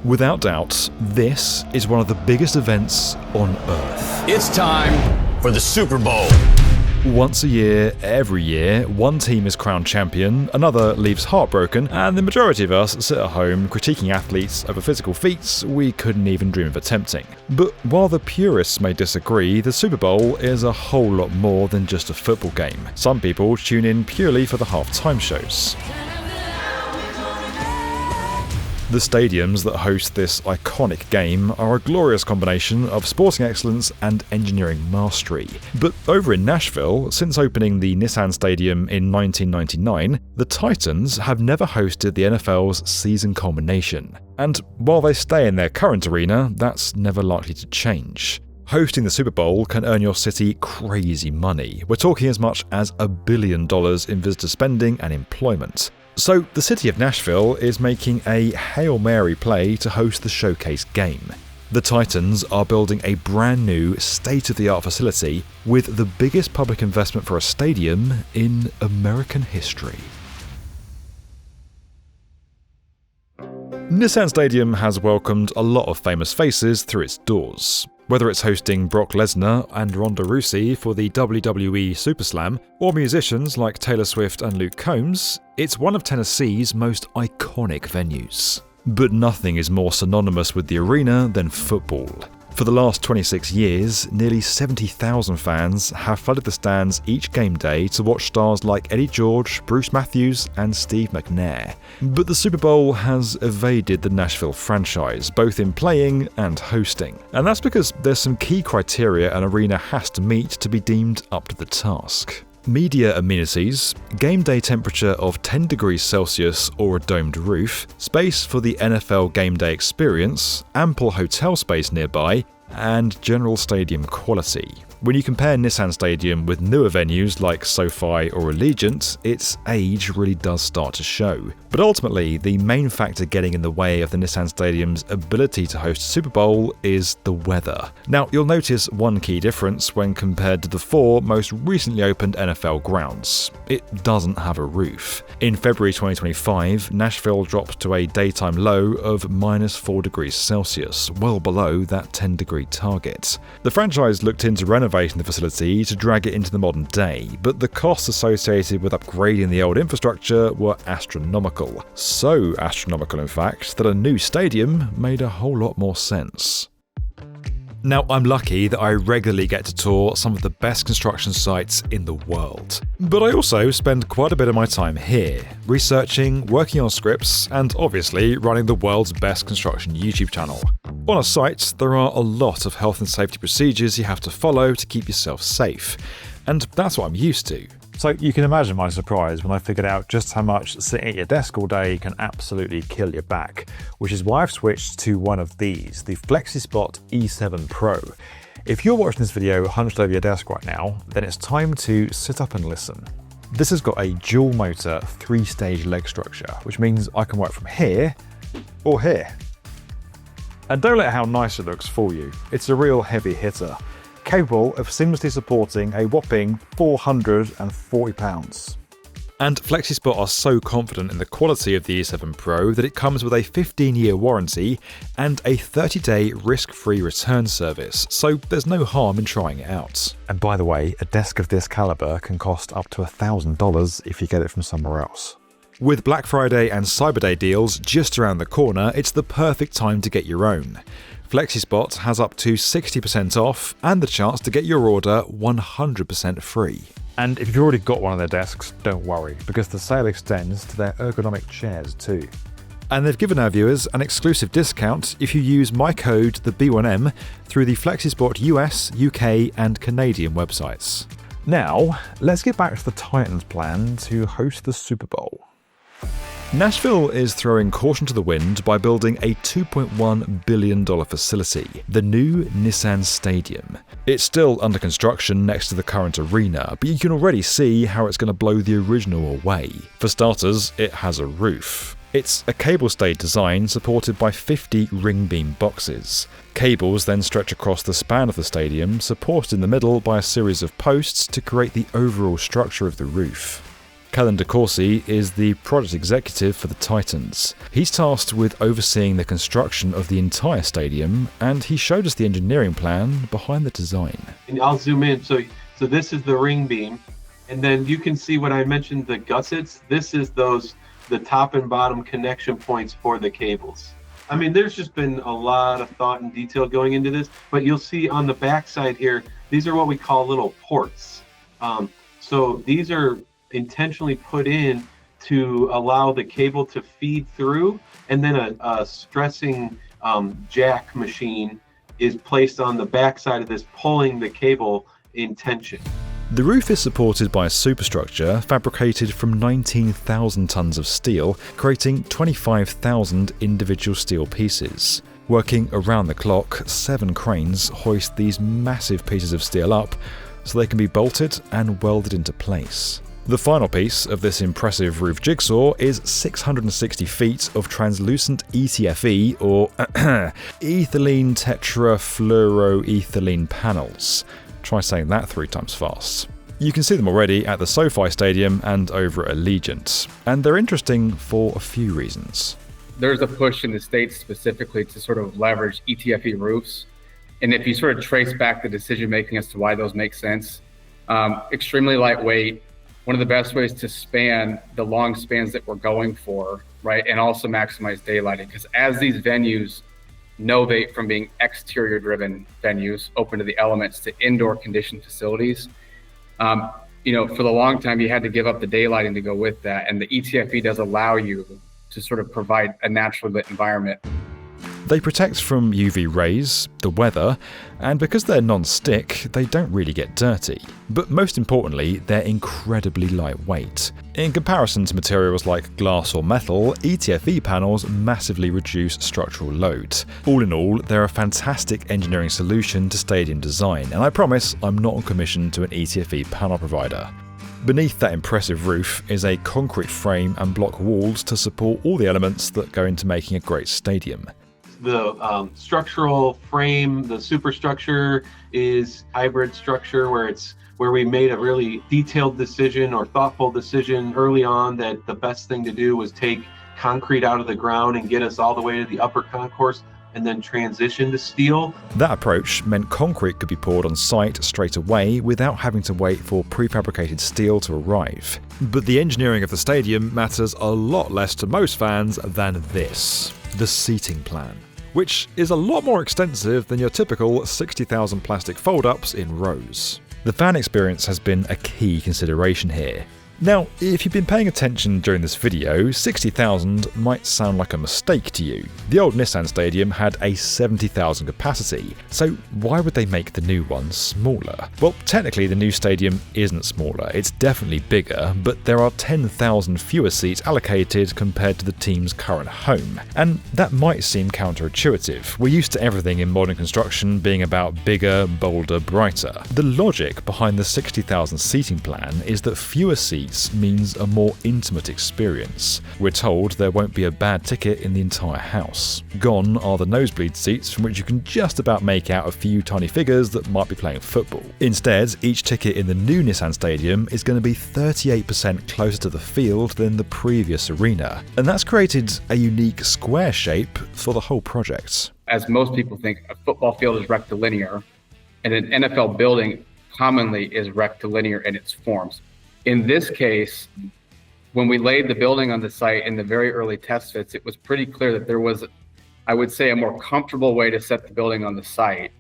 Without doubt, this is one of the biggest events on Earth. It's time for the Super Bowl. Once a year, every year, one team is crowned champion, another leaves heartbroken, and the majority of us sit at home critiquing athletes over physical feats we couldn't even dream of attempting. But while the purists may disagree, the Super Bowl is a whole lot more than just a football game. Some people tune in purely for the halftime shows. The stadiums that host this iconic game are a glorious combination of sporting excellence and engineering mastery. But over in Nashville, since opening the Nissan Stadium in 1999, the Titans have never hosted the NFL's season culmination. And while they stay in their current arena, that's never likely to change. Hosting the Super Bowl can earn your city crazy money. We're talking as much as $1 billion in visitor spending and employment. So the city of Nashville is making a Hail Mary play to host the showcase game. The Titans are building a brand new state-of-the-art facility with the biggest public investment for a stadium in American history. Nissan Stadium has welcomed a lot of famous faces through its doors. Whether it's hosting Brock Lesnar and Ronda Rousey for the WWE SuperSlam, or musicians like Taylor Swift and Luke Combs, it's one of Tennessee's most iconic venues. But nothing is more synonymous with the arena than football. For the last 26 years, nearly 70,000 fans have flooded the stands each game day to watch stars like Eddie George, Bruce Matthews, and Steve McNair. But the Super Bowl has evaded the Nashville franchise, both in playing and hosting. And that's because there's some key criteria an arena has to meet to be deemed up to the task. Media amenities, game day temperature of 10 degrees Celsius or a domed roof, space for the NFL game day experience, ample hotel space nearby, and general stadium quality. When you compare Nissan Stadium with newer venues like SoFi or Allegiant, its age really does start to show. But ultimately, the main factor getting in the way of the Nissan Stadium's ability to host a Super Bowl is the weather. Now, you'll notice one key difference when compared to the 4 most recently opened NFL grounds. It doesn't have a roof. In February 2025, Nashville dropped to a daytime low of -4 degrees Celsius, well below that 10-degree target. The franchise looked into renovating the facility to drag it into the modern day, but the costs associated with upgrading the old infrastructure were astronomical. So astronomical, in fact, that a new stadium made a whole lot more sense. Now, I'm lucky that I regularly get to tour some of the best construction sites in the world. But I also spend quite a bit of my time here, researching, working on scripts, and obviously running the world's best construction YouTube channel. On a site, there are a lot of health and safety procedures you have to follow to keep yourself safe. And that's what I'm used to. So you can imagine my surprise when I figured out just how much sitting at your desk all day can absolutely kill your back, which is why I've switched to one of these, the FlexiSpot E7 Pro. If you're watching this video hunched over your desk right now, then it's time to sit up and listen. This has got a dual motor 3-stage leg structure, which means I can work from here or here. And don't let how nice it looks fool you. It's a real heavy hitter, capable of seamlessly supporting a whopping 440 pounds. And FlexiSpot are so confident in the quality of the E7 Pro that it comes with a 15-year warranty and a 30-day risk-free return service, so there's no harm in trying it out. And by the way, a desk of this caliber can cost up to $1,000 if you get it from somewhere else. With Black Friday and Cyber Day deals just around the corner, it's the perfect time to get your own. FlexiSpot has up to 60% off and the chance to get your order 100% free. And if you've already got one of their desks, don't worry, because the sale extends to their ergonomic chairs too. And they've given our viewers an exclusive discount if you use my code, the B1M, through the FlexiSpot US, UK and Canadian websites. Now, let's get back to the Titans' plan to host the Super Bowl. Nashville is throwing caution to the wind by building a $2.1 billion facility, the new Nissan Stadium. It's still under construction next to the current arena, but you can already see how it's going to blow the original away. For starters, it has a roof. It's a cable-stayed design supported by 50 ring beam boxes. Cables then stretch across the span of the stadium, supported in the middle by a series of posts to create the overall structure of the roof. Kellen DeCourcy is the project executive for the Titans. He's tasked with overseeing the construction of the entire stadium, and he showed us the engineering plan behind the design. And I'll zoom in. So this is the ring beam, and then you can see what I mentioned, the gussets. This is the top and bottom connection points for the cables. I mean, there's just been a lot of thought and detail going into this, but you'll see on the back side here, these are what we call little ports. So these are intentionally put in to allow the cable to feed through, and then a stressing jack machine is placed on the back side of this, pulling the cable in tension. The roof is supported by a superstructure fabricated from 19,000 tons of steel, creating 25,000 individual steel pieces. Working around the clock, 7 cranes hoist these massive pieces of steel up so they can be bolted and welded into place. The final piece of this impressive roof jigsaw is 660 feet of translucent ETFE, or ethylene tetrafluoroethylene panels. Try saying that 3 times fast. You can see them already at the SoFi Stadium and over at Allegiant, and they're interesting for a few reasons. There's a push in the States specifically to sort of leverage ETFE roofs. And if you sort of trace back the decision making as to why those make sense, extremely lightweight, one of the best ways to span the long spans that we're going for, right? And also maximize daylighting, because as these venues novate from being exterior driven venues open to the elements to indoor conditioned facilities, for the long time you had to give up the daylighting to go with that. And the ETFE does allow you to sort of provide a naturally lit environment. They protect from UV rays, the weather, and because they're non-stick, they don't really get dirty. But most importantly, they're incredibly lightweight. In comparison to materials like glass or metal, ETFE panels massively reduce structural load. All in all, they're a fantastic engineering solution to stadium design, and I promise I'm not on commission to an ETFE panel provider. Beneath that impressive roof is a concrete frame and block walls to support all the elements that go into making a great stadium. The structural frame, the superstructure is hybrid structure where we made a really detailed decision or thoughtful decision early on that the best thing to do was take concrete out of the ground and get us all the way to the upper concourse and then transition to steel. That approach meant concrete could be poured on site straight away without having to wait for prefabricated steel to arrive. But the engineering of the stadium matters a lot less to most fans than this: the seating plan, which is a lot more extensive than your typical 60,000 plastic fold-ups in rows. The fan experience has been a key consideration here. Now, if you've been paying attention during this video, 60,000 might sound like a mistake to you. The old Nissan Stadium had a 70,000 capacity, so why would they make the new one smaller? Well, technically the new stadium isn't smaller, it's definitely bigger, but there are 10,000 fewer seats allocated compared to the team's current home. And that might seem counterintuitive. We're used to everything in modern construction being about bigger, bolder, brighter. The logic behind the 60,000 seating plan is that fewer seats means a more intimate experience. We're told there won't be a bad ticket in the entire house. Gone are the nosebleed seats from which you can just about make out a few tiny figures that might be playing football. Instead, each ticket in the new Nissan Stadium is going to be 38% closer to the field than the previous arena, and that's created a unique square shape for the whole project. As most people think, a football field is rectilinear, and an NFL building commonly is rectilinear in its forms. In this case, when we laid the building on the site in the very early test fits, it was pretty clear that there was, I would say, a more comfortable way to set the building on the site.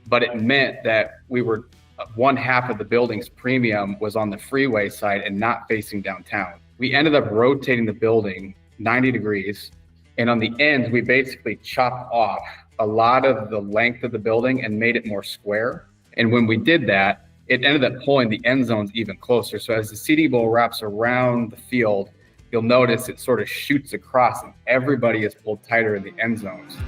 But it meant that we were, one half of the building's premium was on the freeway side and not facing downtown. We ended up rotating the building 90 degrees. And on the ends, we basically chopped off a lot of the length of the building and made it more square. And when we did that, it ended up pulling the end zones even closer. So as the CD bowl wraps around the field, you'll notice it sort of shoots across and everybody is pulled tighter in the end zones.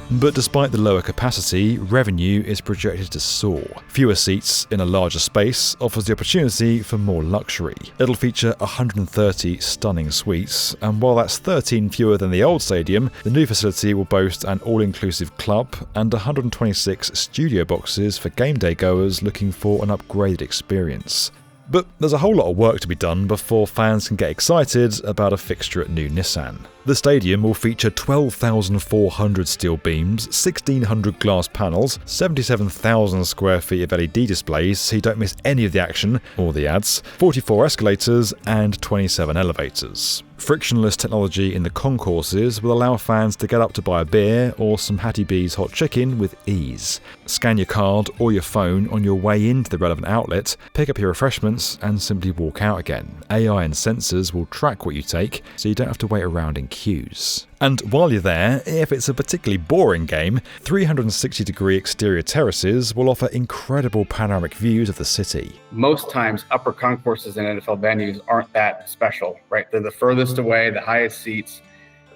But despite the lower capacity, revenue is projected to soar. Fewer seats in a larger space offers the opportunity for more luxury. It'll feature 130 stunning suites, and while that's 13 fewer than the old stadium, the new facility will boast an all-inclusive club and 126 studio boxes for game day goers looking for an upgraded experience. But there's a whole lot of work to be done before fans can get excited about a fixture at new Nissan. The stadium will feature 12,400 steel beams, 1,600 glass panels, 77,000 square feet of LED displays so you don't miss any of the action or the ads, 44 escalators and 27 elevators. Frictionless technology in the concourses will allow fans to get up to buy a beer or some Hattie B's hot chicken with ease. Scan your card or your phone on your way into the relevant outlet, pick up your refreshments and simply walk out again. AI and sensors will track what you take so you don't have to wait around in queues. And while you're there, if it's a particularly boring game, 360-degree exterior terraces will offer incredible panoramic views of the city. Most times, upper concourses in NFL venues aren't that special, right? They're the furthest away, the highest seats.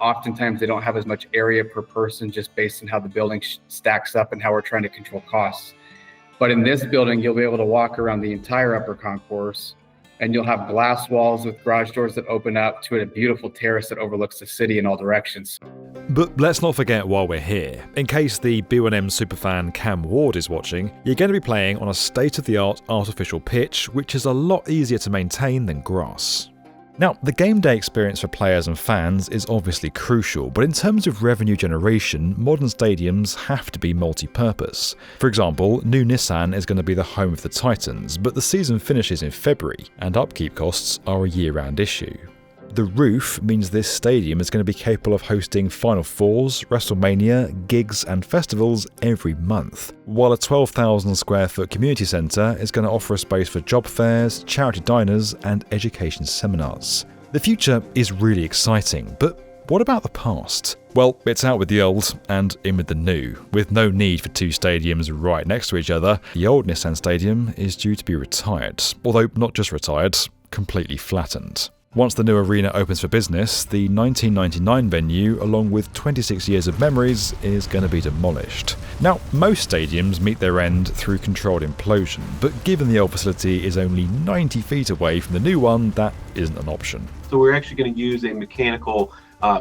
Oftentimes, they don't have as much area per person just based on how the building stacks up and how we're trying to control costs. But in this building, you'll be able to walk around the entire upper concourse, and you'll have glass walls with garage doors that open up to a beautiful terrace that overlooks the city in all directions. But let's not forget while we're here, in case the B1M superfan Cam Ward is watching, you're going to be playing on a state-of-the-art artificial pitch, which is a lot easier to maintain than grass. Now, the game day experience for players and fans is obviously crucial, but in terms of revenue generation, modern stadiums have to be multi-purpose. For example, new Nissan is going to be the home of the Titans, but the season finishes in February, and upkeep costs are a year-round issue. The roof means this stadium is going to be capable of hosting Final Fours, WrestleMania, gigs and festivals every month, while a 12,000 square foot community centre is going to offer a space for job fairs, charity diners and education seminars. The future is really exciting, but what about the past? Well, it's out with the old and in with the new. With no need for two stadiums right next to each other, the old Nissan Stadium is due to be retired, although not just retired, completely flattened. Once the new arena opens for business, the 1999 venue, along with 26 years of memories, is going to be demolished. Now, most stadiums meet their end through controlled implosion, but given the old facility is only 90 feet away from the new one, that isn't an option. So we're actually going to use a mechanical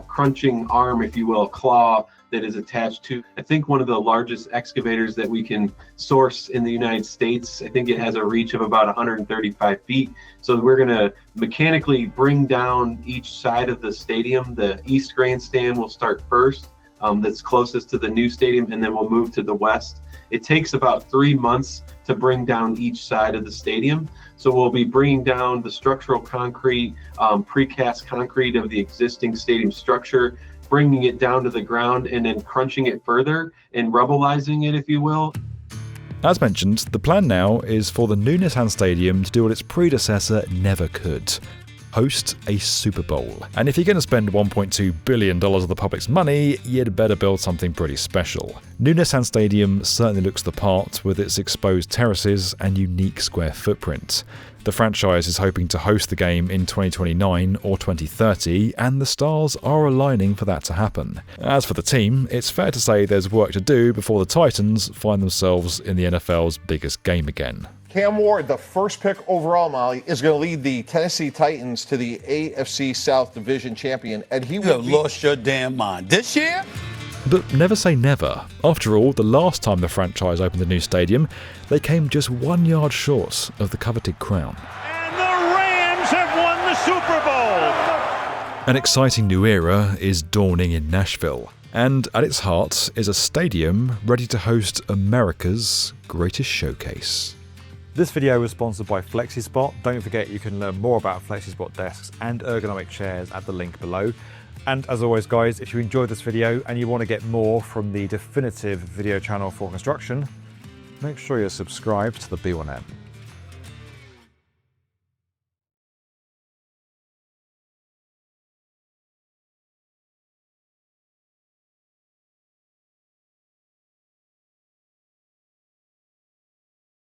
crunching arm, if you will, claw that is attached to, I think, one of the largest excavators that we can source in the United States. I think it has a reach of about 135 feet. So we're going to mechanically bring down each side of the stadium. The east grandstand will start first, that's closest to the new stadium, and then we'll move to the west. It takes about 3 months to bring down each side of the stadium. So we'll be bringing down the structural concrete, precast concrete of the existing stadium structure, bringing it down to the ground and then crunching it further and rubbleizing it, if you will. As mentioned, the plan now is for the new Nissan Stadium to do what its predecessor never could: host a Super Bowl. And if you're going to spend $1.2 billion of the public's money, you'd better build something pretty special. New Nissan Stadium certainly looks the part with its exposed terraces and unique square footprint. The franchise is hoping to host the game in 2029 or 2030, and the stars are aligning for that to happen. As for the team, it's fair to say there's work to do before the Titans find themselves in the NFL's biggest game again. Cam Ward, the first pick overall, Molly, is going to lead the Tennessee Titans to the AFC South Division champion, and he will lost your damn mind. This year? But never say never. After all, the last time the franchise opened the new stadium, they came just 1 yard short of the coveted crown. And the Rams have won the Super Bowl! An exciting new era is dawning in Nashville, and at its heart is a stadium ready to host America's greatest showcase. This video was sponsored by FlexiSpot. Don't forget you can learn more about FlexiSpot desks and ergonomic chairs at the link below. And as always guys, if you enjoyed this video and you want to get more from the definitive video channel for construction, make sure you're subscribed to the B1M.